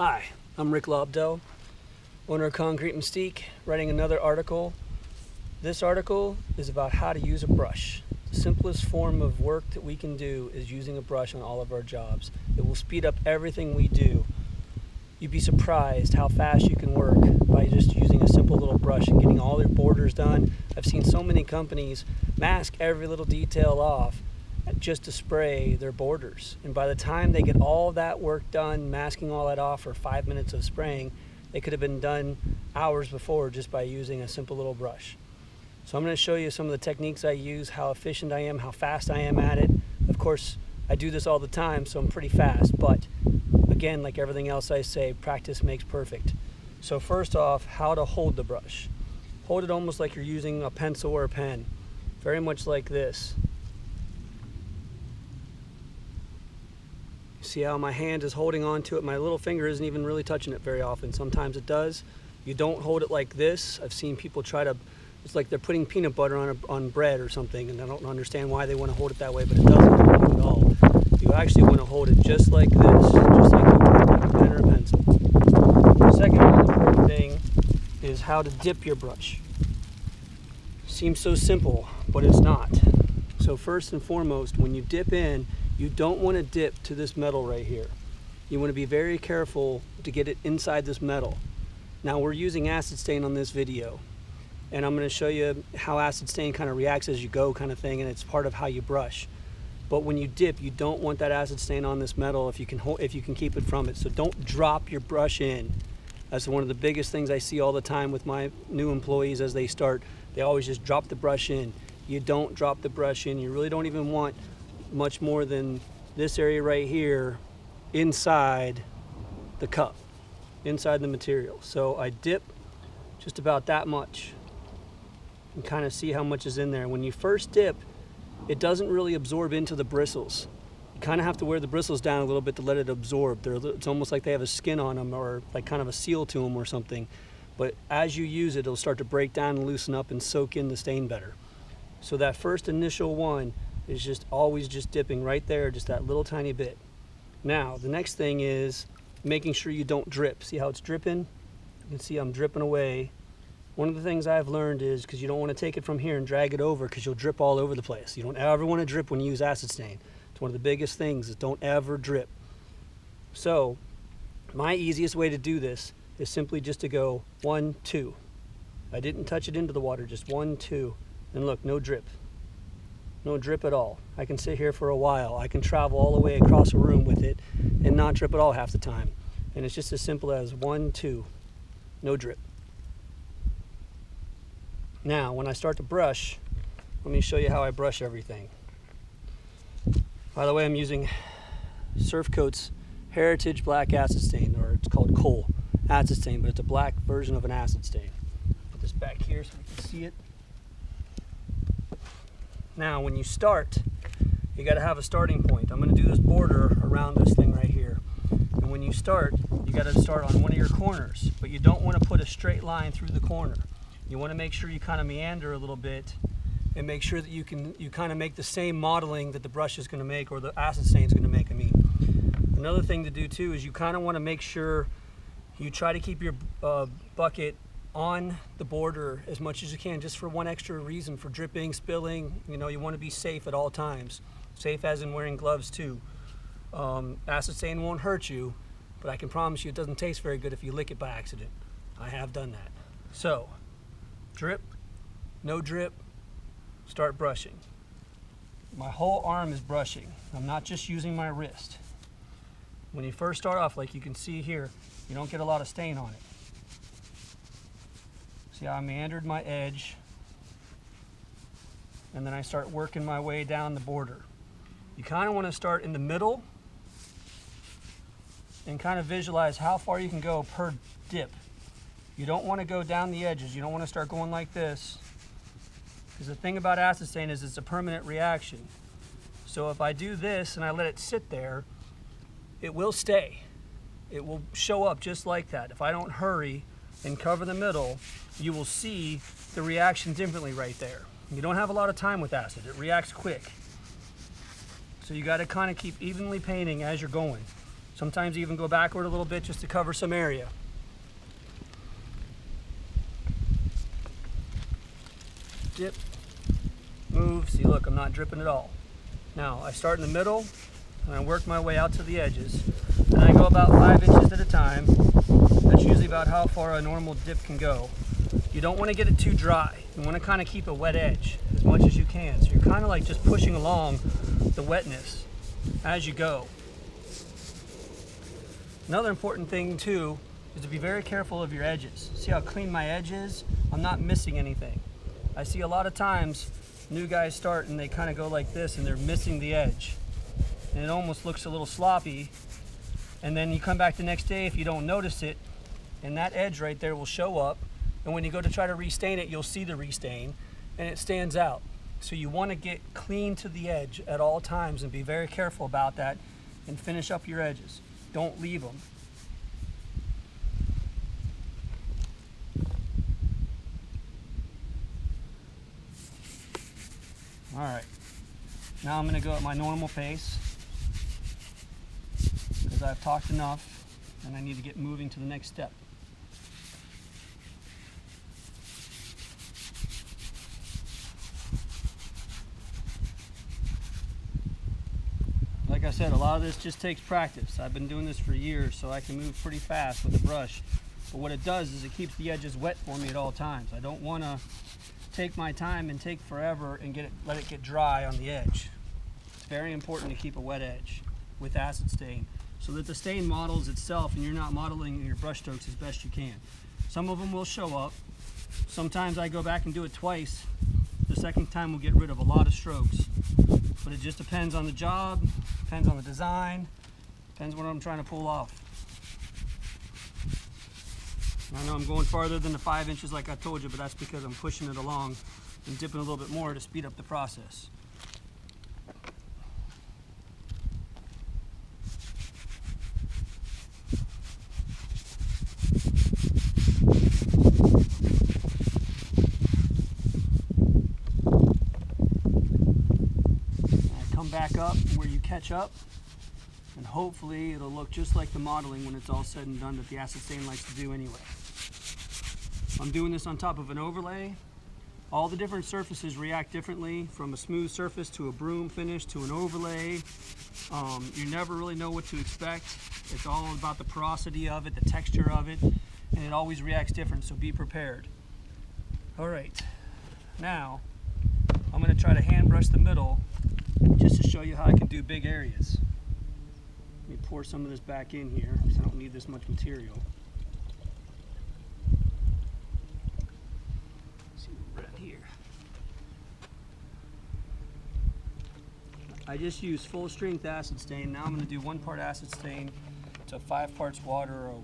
Hi, I'm Rick Lobdell, owner of Concrete Mystique, writing another article. This article is about how to use a brush. The simplest form of work that we can do is using a brush on all of our jobs. It will speed up everything we do. You'd be surprised how fast you can work by just using a simple little brush and getting all their borders done. I've seen so many companies mask every little detail off just to spray their borders. And by the time they get all that work done, masking all that off for 5 minutes of spraying, they could have been done hours before just by using a simple little brush. So I'm going to show you some of the techniques I use, how efficient I am, how fast I am at it. Of course, I do this all the time, so I'm pretty fast, but again, like everything else I say, practice makes perfect. So first off, how to hold the brush. Hold it almost like you're using a pencil or a pen, very much like this. See how my hand is holding on to it? My little finger isn't even really touching it very often. Sometimes it does. You don't hold it like this. I've seen people try to, it's like they're putting peanut butter on bread or something, and I don't understand why they want to hold it that way, but it doesn't hold it at all. You actually want to hold it just like this, just like you would like a pen or a pencil. The second most important thing is how to dip your brush. Seems so simple, but it's not. So first and foremost, when you dip in, you don't want to dip to this metal right here. You want to be very careful to get it inside this metal. Now we're using acid stain on this video, and I'm going to show you how acid stain kind of reacts as you go kind of thing, and it's part of how you brush. But when you dip, you don't want that acid stain on this metal if you can keep it from it. So don't drop your brush in. That's one of the biggest things I see all the time with my new employees as they start. They always just drop the brush in. You don't drop the brush in. You really don't even want much more than this area right here inside the cup, inside the material. So I dip just about that much and kind of see how much is in there. When you first dip, it doesn't really absorb into the bristles. You kind of have to wear the bristles down a little bit to let it absorb. It's almost like they have a skin on them, or like kind of a seal to them or something. But as you use it, it'll start to break down and loosen up and soak in the stain better. So that first initial one is just always just dipping right there, just that little tiny bit. Now, the next thing is making sure you don't drip. See how it's dripping? You can see I'm dripping away. One of the things I've learned is, because you don't want to take it from here and drag it over, because you'll drip all over the place. You don't ever want to drip when you use acid stain. It's one of the biggest things, is don't ever drip. So, my easiest way to do this is simply just to go 1, 2. I didn't touch it into the water, just 1, 2. And look, no drip. No drip at all. I can sit here for a while. I can travel all the way across a room with it and not drip at all half the time. And it's just as simple as 1, 2, no drip. Now, when I start to brush, let me show you how I brush everything. By the way, I'm using Surf Coat's Heritage Black Acid Stain, or it's called Kohl Acid Stain, but it's a black version of an acid stain. Put this back here so we can see it. Now, when you start, you got to have a starting point. I'm going to do this border around this thing right here. And when you start, you got to start on one of your corners, but you don't want to put a straight line through the corner. You want to make sure you kind of meander a little bit and make sure that you kind of make the same modeling that the brush is going to make, or the acid stain is going to make, I mean. Another thing to do too is you kind of want to make sure you try to keep your bucket on the border as much as you can, just for one extra reason, for dripping, spilling. You know, you want to be safe at all times. Safe as in wearing gloves too. Acid stain won't hurt you, but I can promise you it doesn't taste very good if you lick it by accident. I have done that. So, drip, no drip, start brushing. My whole arm is brushing. I'm not just using my wrist. When you first start off, like you can see here, you don't get a lot of stain on it. See how I meandered my edge, and then I start working my way down the border. You kind of want to start in the middle and kind of visualize how far you can go per dip. You don't want to go down the edges. You don't want to start going like this, because the thing about acid stain is it's a permanent reaction. So if I do this and I let it sit there, it will stay. It will show up just like that. If I don't hurry and cover the middle, you will see the reaction differently right there. You don't have a lot of time with acid. It reacts quick. So you got to kind of keep evenly painting as you're going. Sometimes even go backward a little bit just to cover some area. Dip, move, see, look, I'm not dripping at all. Now, I start in the middle, and I work my way out to the edges, and I go about 5 inches at a time. That's usually about how far a normal dip can go. You don't want to get it too dry. You want to kind of keep a wet edge as much as you can. So you're kind of like just pushing along the wetness as you go. Another important thing too is to be very careful of your edges. See how clean my edge is? I'm not missing anything. I see a lot of times new guys start and they kind of go like this and they're missing the edge. And it almost looks a little sloppy. And then you come back the next day if you don't notice it, and that edge right there will show up. And when you go to try to restain it, you'll see the restain and it stands out. So you want to get clean to the edge at all times and be very careful about that and finish up your edges. Don't leave them. All right, now I'm going to go at my normal pace because I've talked enough and I need to get moving to the next step. Like I said, a lot of this just takes practice. I've been doing this for years, so I can move pretty fast with a brush. But what it does is it keeps the edges wet for me at all times. I don't want to take my time and take forever and let it get dry on the edge. It's very important to keep a wet edge with acid stain so that the stain models itself and you're not modeling your brush strokes as best you can. Some of them will show up. Sometimes I go back and do it twice. The second time we'll get rid of a lot of strokes. But it just depends on the job, depends on the design, depends what I'm trying to pull off. I know I'm going farther than the 5 inches like I told you, but that's because I'm pushing it along and dipping a little bit more to speed up the process. Back up where you catch up, and hopefully it'll look just like the modeling when it's all said and done that the acid stain likes to do anyway. I'm doing this on top of an overlay. All the different surfaces react differently, from a smooth surface to a broom finish to an overlay. You never really know what to expect. It's all about the porosity of it, the texture of it, and it always reacts different, so be prepared. All right, now I'm going to try to hand brush the middle just to show you how I can do big areas. Let me pour some of this back in here because I don't need this much material. Let's see what we're at here. I just used full strength acid stain. Now I'm going to do 1 part acid stain to 5 parts water, or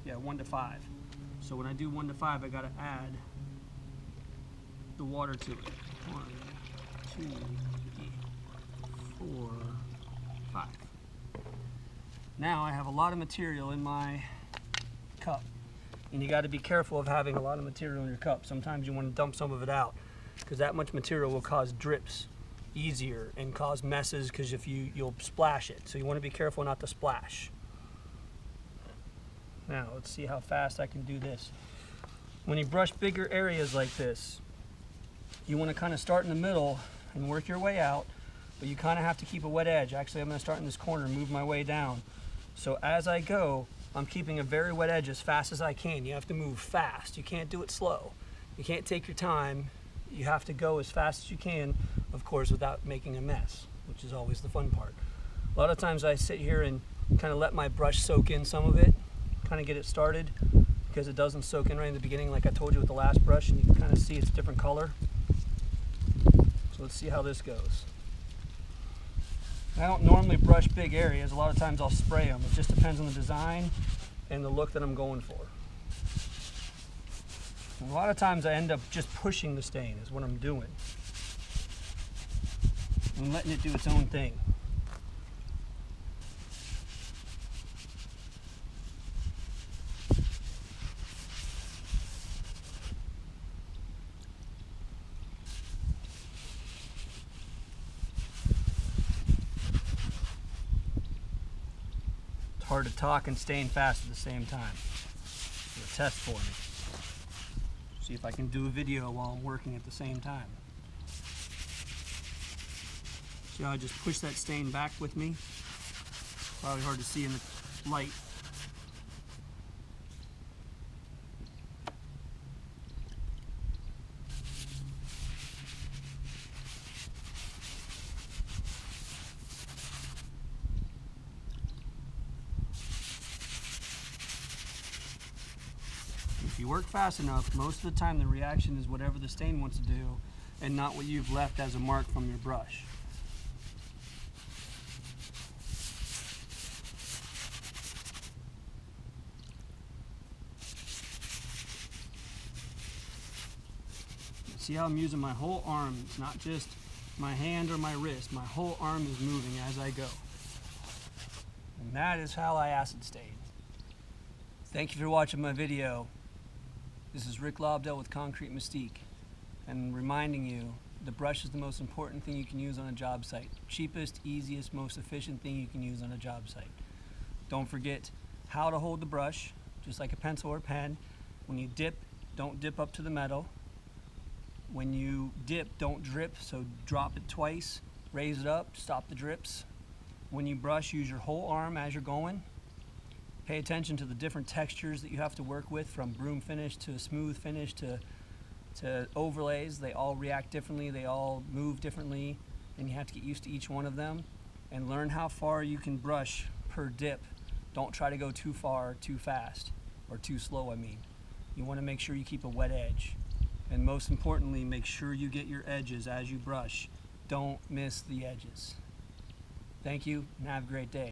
1 to 5. So when I do 1 to 5, I got to add the water to it. 1, 2, 3, 4, 5. Now I have a lot of material in my cup, and you got to be careful of having a lot of material in your cup. Sometimes you want to dump some of it out because that much material will cause drips easier and cause messes because you'll splash it. So you want to be careful not to splash. Now let's see how fast I can do this. When you brush bigger areas like this, you want to kind of start in the middle and work your way out, but you kind of have to keep a wet edge. Actually, I'm going to start in this corner and move my way down. So as I go, I'm keeping a very wet edge as fast as I can. You have to move fast. You can't do it slow. You can't take your time. You have to go as fast as you can, of course, without making a mess, which is always the fun part. A lot of times I sit here and kind of let my brush soak in some of it, kind of get it started, because it doesn't soak in right in the beginning like I told you with the last brush, and you can kind of see it's a different color. So let's see how this goes. I don't normally brush big areas. A lot of times I'll spray them. It just depends on the design and the look that I'm going for. And a lot of times I end up just pushing the stain is what I'm doing. I'm letting it do its own thing. hard to talk and stain fast at the same time. So a test for me. See if I can do a video while I'm working at the same time. See how I just push that stain back with me? Probably hard to see in the light. If you work fast enough, most of the time the reaction is whatever the stain wants to do and not what you've left as a mark from your brush. See how I'm using my whole arm? It's not just my hand or my wrist. My whole arm is moving as I go. And that is how I acid stain. Thank you for watching my video. This is Rick Lobdell with Concrete Mystique, and reminding you, the brush is the most important thing you can use on a job site. Cheapest, easiest, most efficient thing you can use on a job site. Don't forget how to hold the brush, just like a pencil or pen. When you dip, don't dip up to the metal. When you dip, don't drip, so drop it twice, raise it up, stop the drips. When you brush, use your whole arm as you're going. Pay attention to the different textures that you have to work with, from broom finish to smooth finish to overlays. They all react differently, they all move differently, and you have to get used to each one of them and learn how far you can brush per dip. Don't try to go too far, too fast, or too slow, I mean. You want to make sure you keep a wet edge. And most importantly, make sure you get your edges as you brush. Don't miss the edges. Thank you, and have a great day.